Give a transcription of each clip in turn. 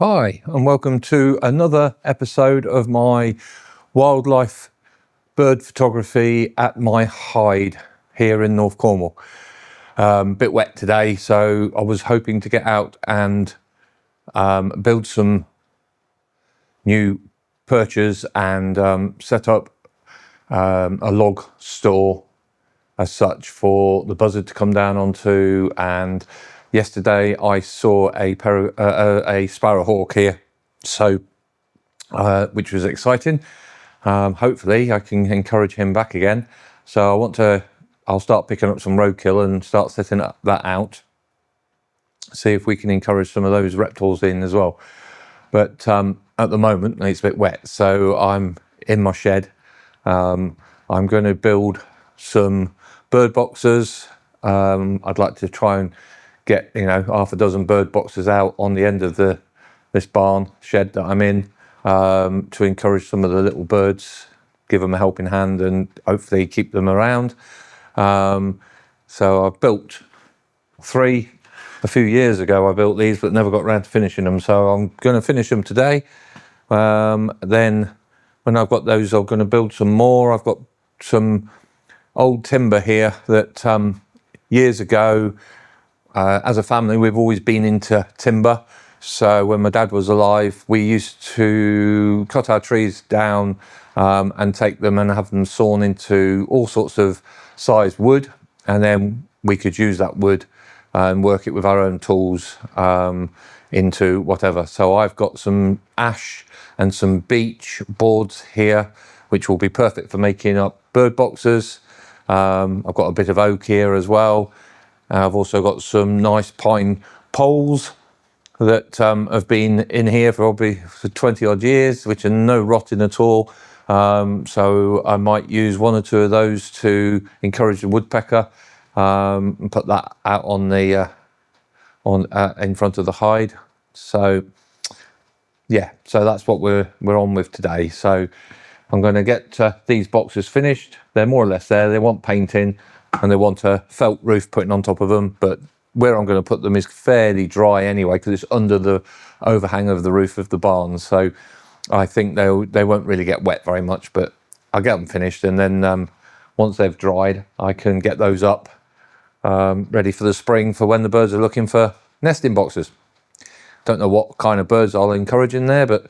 Hi, and welcome to another episode of my wildlife bird photography at my hide here in North Cornwall. Bit wet today, so I was hoping to get out and build some new perches and set up a log store as such for the buzzard to come down onto. And yesterday I saw a sparrowhawk here, so which was exciting. Hopefully I can encourage him back again. So I'll start picking up some roadkill and start setting that out. See if we can encourage some of those reptiles in as well. But at the moment it's a bit wet, so I'm in my shed. I'm going to build some bird boxes. I'd like to try and get half a dozen bird boxes out on the end of this barn shed that I'm in, to encourage some of the little birds, give them a helping hand and hopefully keep them around. So I've built 3 a few years ago. I built these but never got around to finishing them, so I'm going to finish them today. Then when I've got those, I'm going to build some more. I've got some old timber here that years ago, as a family, we've always been into timber. So when my dad was alive, we used to cut our trees down and take them and have them sawn into all sorts of sized wood, and then we could use that wood and work it with our own tools into whatever. So I've got some ash and some beech boards here, which will be perfect for making up bird boxes. I've got a bit of oak here as well. I've also got some nice pine poles that have been in here for probably 20 odd years, which are no rotting at all. So I might use 1 or 2 of those to encourage the woodpecker, and put that out on the in front of the hide. So yeah, so that's what we're on with today. So I'm going to get these boxes finished. They're more or less there. They want painting and they want a felt roof putting on top of them, but where I'm going to put them is fairly dry anyway, because it's under the overhang of the roof of the barn. So I think they won't really get wet very much, but I'll get them finished, and then once they've dried, I can get those up ready for the spring, for when the birds are looking for nesting boxes. Don't know what kind of birds I'll encourage in there, but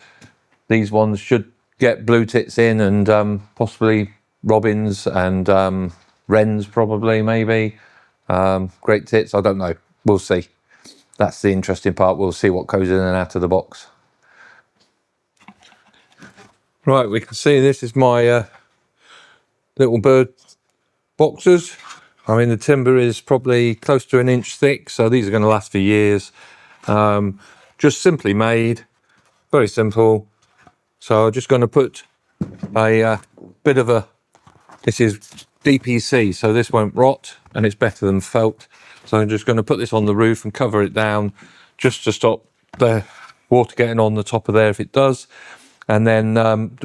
these ones should get blue tits in, and possibly robins and wrens, probably, maybe. Great tits, I don't know. We'll see. That's the interesting part. We'll see what goes in and out of the box. Right, we can see this is my little bird boxes. I mean, the timber is probably close to 1 inch thick, so these are going to last for years. Just simply made, very simple. So I'm just going to put a bit of this is DPC, so this won't rot and it's better than felt. So I'm just going to put this on the roof and cover it down, just to stop the water getting on the top of there if it does. And then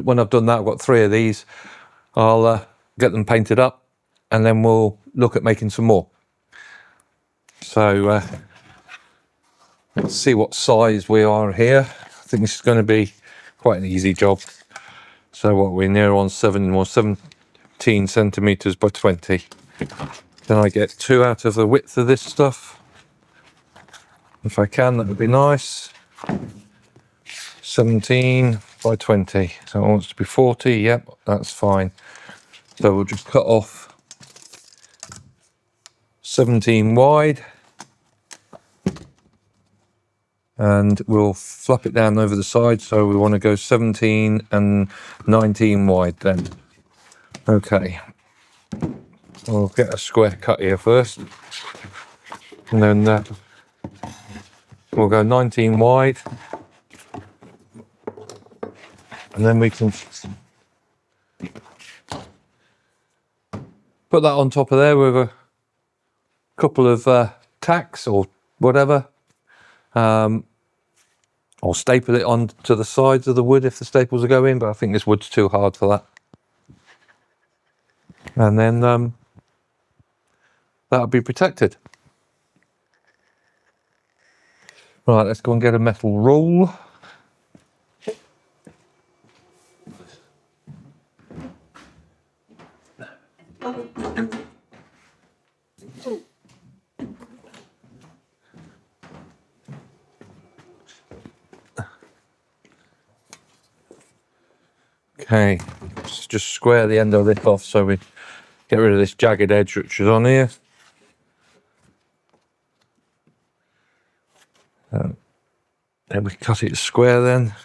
when I've done that, I've got 3 of these. I'll get them painted up, and then we'll look at making some more. So let's see what size we are here. I think this is going to be quite an easy job. So what, we're near on 17 centimeters by 20. Then I get 2 out of the width of this stuff. If I can, that would be nice. 17 by 20. So it wants to be 40. Yep, that's fine. So we'll just cut off 17 wide. And we'll flap it down over the side, so we want to go 17 and 19 wide then. Okay, we'll get a square cut here first, and then we'll go 19 wide, and then we can put that on top of there with a couple of tacks or whatever. I'll staple it onto the sides of the wood if the staples are going, but I think this wood's too hard for that. And then that'll be protected. Right, let's go and get a metal rule. Okay, let's just square the end of this off so we get rid of this jagged edge which is on here. Then we cut it square then.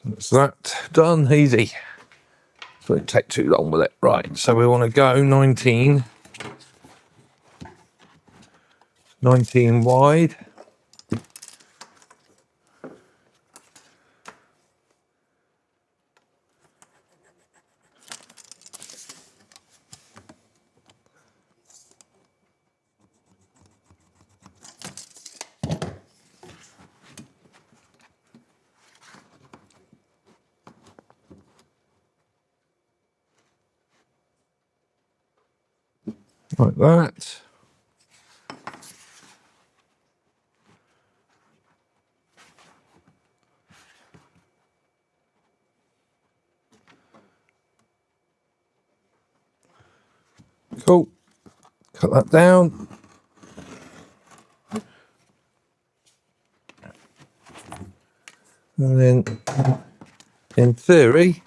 That's that done, easy. So it won't take too long with it. Right, so we want to go 19 wide. Like that. Cool. Cut that down. And then, in theory,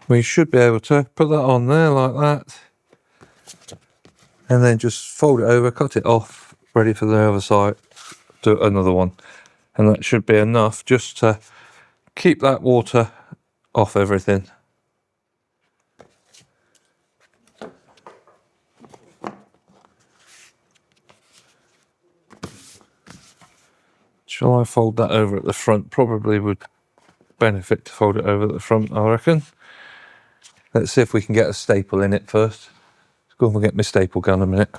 we should be able to put that on there like that. And then just fold it over, cut it off, ready for the other side. Do another one. And that should be enough just to keep that water off everything. Shall I fold that over at the front? Probably would benefit to fold it over at the front, I reckon. Let's see if we can get a staple in it first. Let's go and get my staple gun a minute.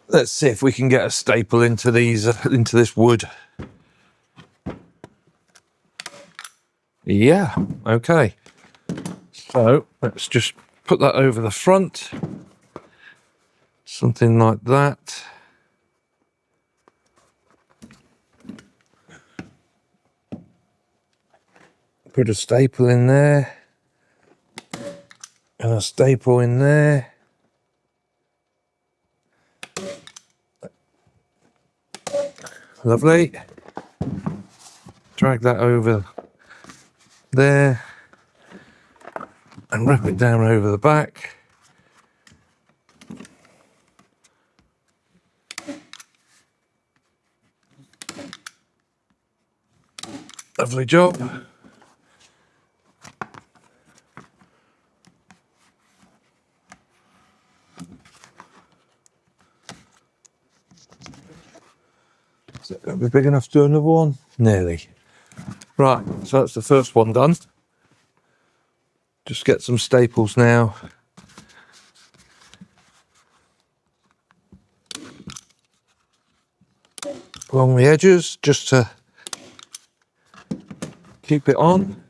Let's see if we can get a staple into these, into this wood. Yeah, okay. So let's just put that over the front. Something like that. Put a staple in there. And a staple in there. Lovely. Drag that over there. And wrap it down over the back. Lovely job. Is it going to be big enough to do another one? Nearly. Right, so that's the first one done. Just get some staples now. Along the edges, just to keep it on.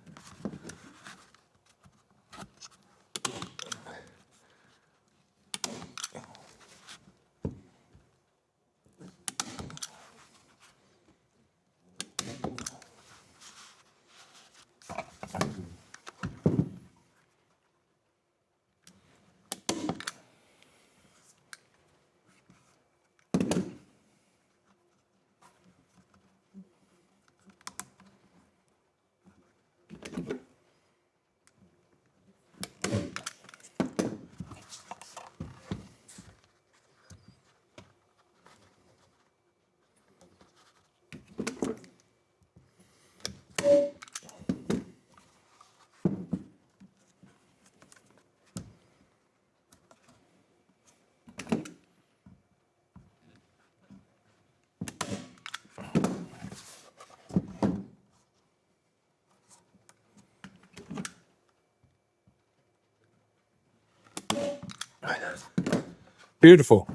Beautiful.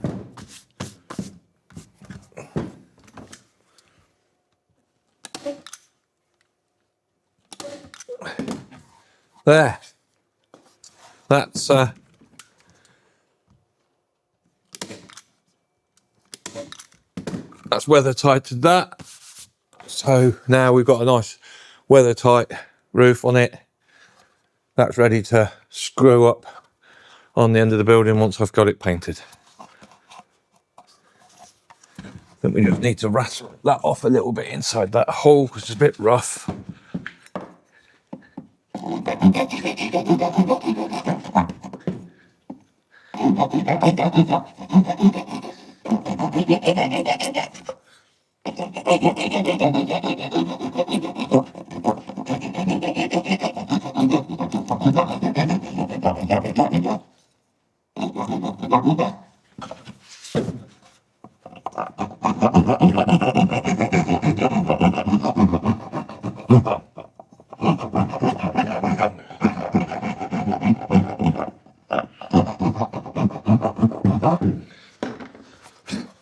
There. That's weather tight to that. So now we've got a nice weather tight roof on it. That's ready to screw up on the end of the building once I've got it painted. Then we just need to rasp that off a little bit inside that hole because it's a bit rough.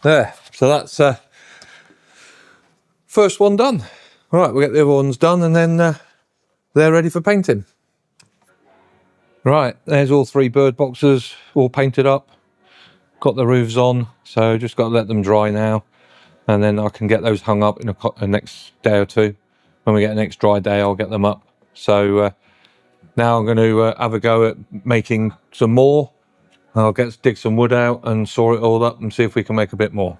There, so that's first one done. All right, we'll get the other ones done and then they're ready for painting. Right, there's all 3 bird boxes all painted up. Got the roofs on, so just got to let them dry now. And then I can get those hung up in the next day or two. When we get the next dry day, I'll get them up. So now I'm going to have a go at making some more. I'll dig some wood out and saw it all up and see if we can make a bit more.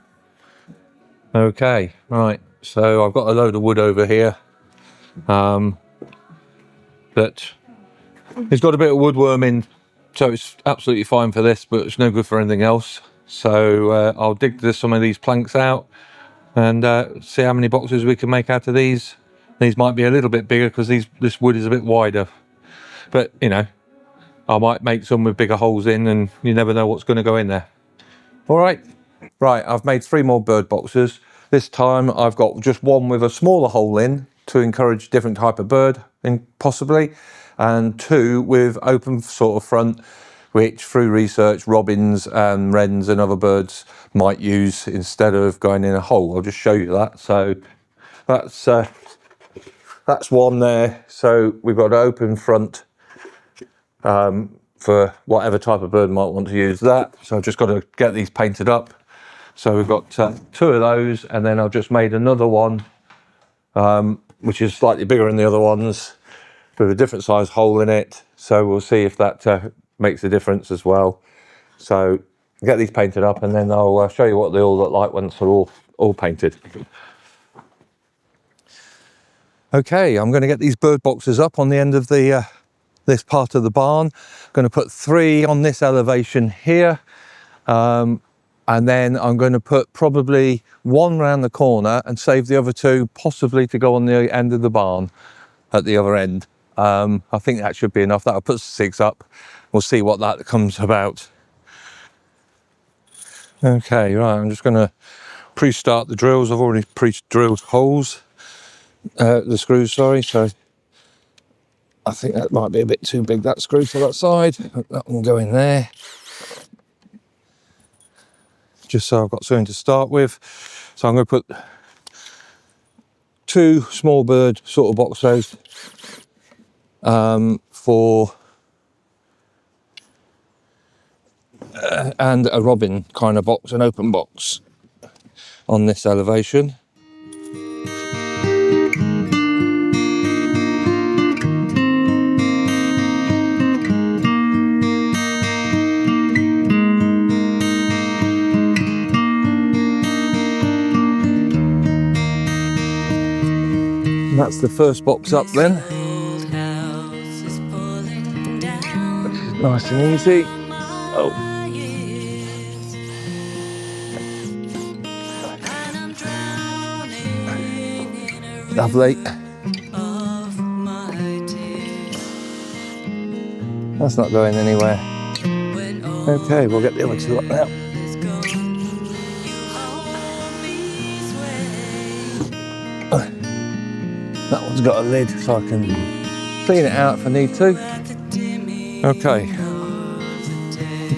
Okay, right, so I've got a load of wood over here that it's got a bit of woodworm in, so it's absolutely fine for this, but it's no good for anything else. So I'll dig some of these planks out and see how many boxes we can make out of these. These might be a little bit bigger because this wood is a bit wider, but you know, I might make some with bigger holes in and you never know what's going to go in there. All right. Right, I've made 3 more bird boxes. This time I've got just one with a smaller hole in to encourage different type of bird, possibly, and 2 with open sort of front, which through research robins and wrens and other birds might use instead of going in a hole. I'll just show you that. So that's one there. So we've got an open front for whatever type of bird might want to use that. So I've just got to get these painted up. So we've got 2 of those, and then I've just made another one, which is slightly bigger than the other ones, with a different size hole in it. So we'll see if that makes a difference as well. So get these painted up, and then I'll show you what they all look like once they're all painted. Okay, I'm going to get these bird boxes up on the end of the this part of the barn. I'm going to put 3 on this elevation here. And then I'm going to put probably 1 round the corner and save the other 2 possibly to go on the end of the barn at the other end. I think that should be enough. That'll put 6 up. We'll see what that comes about. Okay, right, I'm just going to pre-start the drills. I've already pre-drilled holes, the screws, sorry. So I think that might be a bit too big, that screw for that side. That one will go in there. Just so I've got something to start with. So I'm going to put 2 small bird sort of boxes for and a robin kind of box, an open box on this elevation. That's the first box up then. Nice and easy. Oh. Lovely. That's not going anywhere. Okay, we'll get the other 2 up now. That one's got a lid, so I can clean it out if I need to. Okay.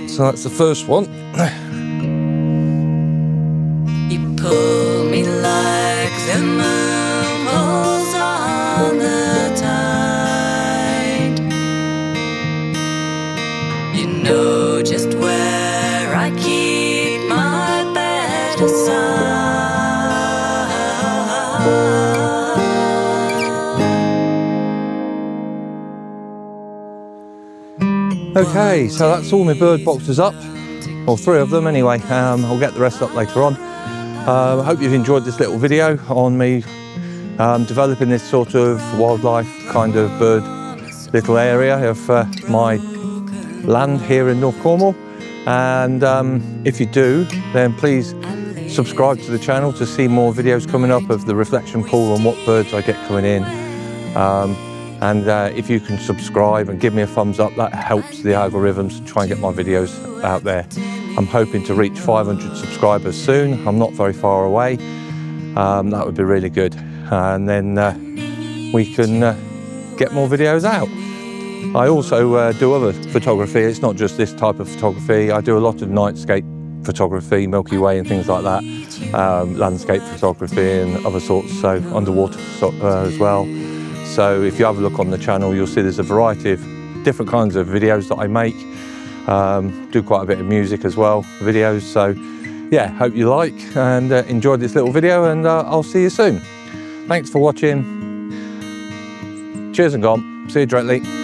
So that's the first one. You pull me like the moon pulls on the tide. You know just where I keep my bed aside. Okay, so that's all my bird boxes up, or 3 of them anyway. I'll get the rest up later on. I hope you've enjoyed this little video on me developing this sort of wildlife kind of bird little area of my land here in North Cornwall. And if you do, then please subscribe to the channel to see more videos coming up of the reflection pool and what birds I get coming in. And if you can subscribe and give me a thumbs up, that helps the algorithms to try and get my videos out there. I'm hoping to reach 500 subscribers soon. I'm not very far away. That would be really good. And then we can get more videos out. I also do other photography. It's not just this type of photography. I do a lot of nightscape photography, Milky Way and things like that. Landscape photography and other sorts, so underwater as well. So if you have a look on the channel, you'll see there's a variety of different kinds of videos that I make. Do quite a bit of music as well, videos. So yeah, hope you like and enjoyed this little video, and I'll see you soon. Thanks for watching. Cheers and gone. See you directly.